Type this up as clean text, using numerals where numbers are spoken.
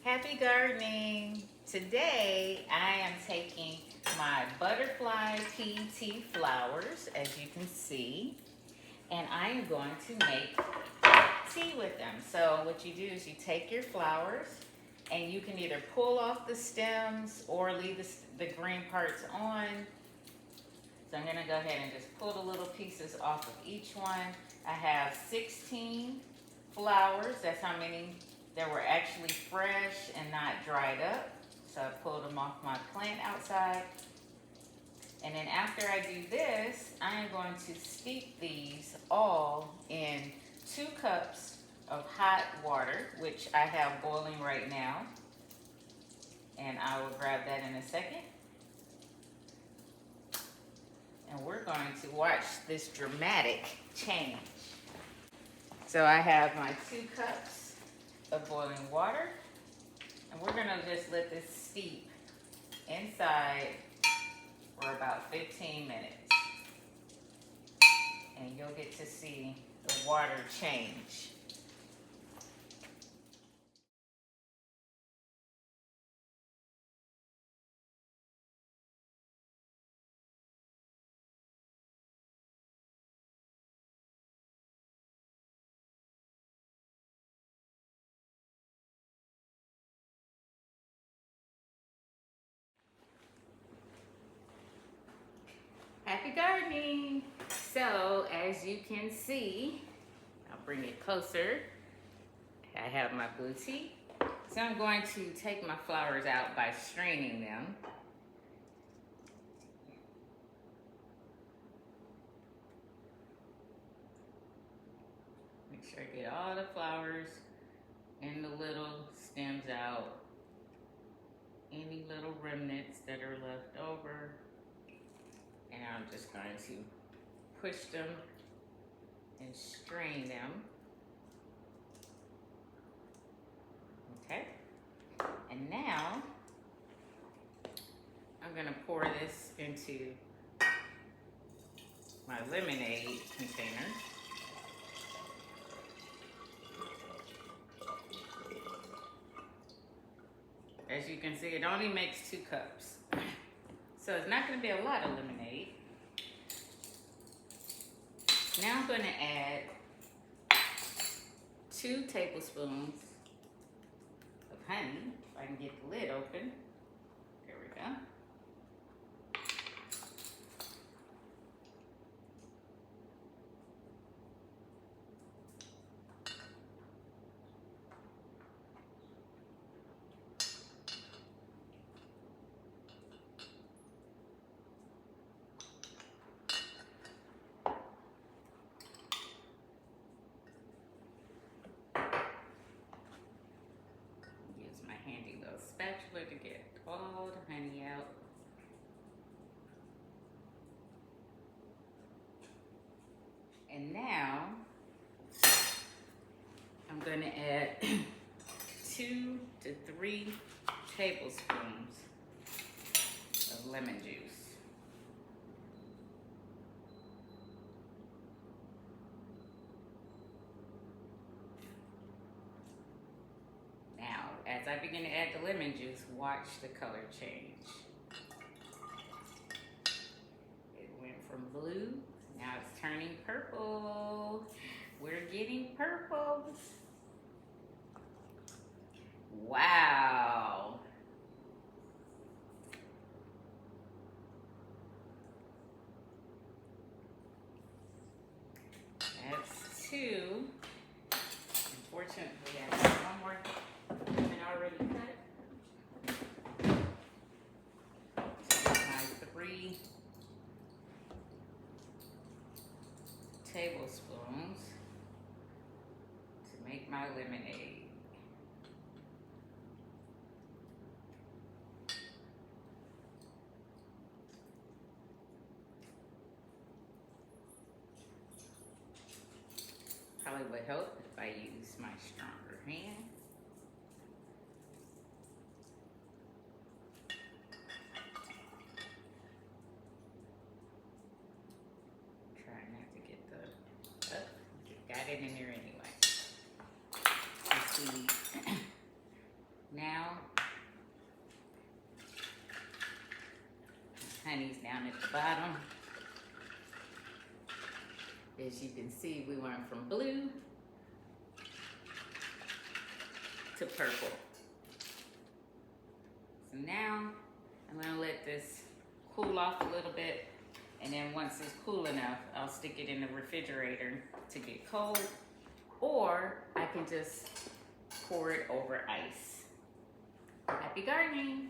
Happy gardening! Today I am taking my Butterfly Pea flowers, as you can see, and I am going to make tea with them. So what you do is you take your flowers and you can either pull off the stems or leave the green parts on. So I'm gonna go ahead and just pull the little pieces off of each one. I have 16 flowers. That's how many that were actually fresh and not dried up. So I pulled them off my plant outside. And then after I do this, I am going to steep these all in 2 cups of hot water, which I have boiling right now. And I will grab that in a second. And we're going to watch this dramatic change. So I have my 2 cups of boiling water, and we're gonna just let this steep inside for about 15 minutes. And you'll get to see the water change. Happy gardening! So as you can see, I'll bring it closer. I have my blue tea. So I'm going to take my flowers out by straining them. Make sure I get all the flowers and the little stems out. Any little remnants that are left over. And I'm just going to push them and strain them. Okay. And now I'm going to pour this into my lemonade container. As you can see, it only makes 2 cups. So it's not going to be a lot of lemonade. Now I'm going to add 2 tablespoons of honey. If I can get the lid open. There we go. Handy little spatula to get all the honey out. And now I'm going to add 2 to 3 tablespoons of lemon juice. As I begin to add the lemon juice, watch the color change. It went from blue, now it's turning purple. We're getting purples. Wow. That's 2. Unfortunately, I have one more already cut. My 3 tablespoons to make my lemonade. Probably would help if I use my stronger hand. Got it in there anyway. You see, now honeys down at the bottom. As you can see, we went from blue to purple. So now I'm gonna let this cool off a little bit, and then once it's cool enough, I'll stick it in the refrigerator to get cold, or I can just pour it over ice. Happy gardening!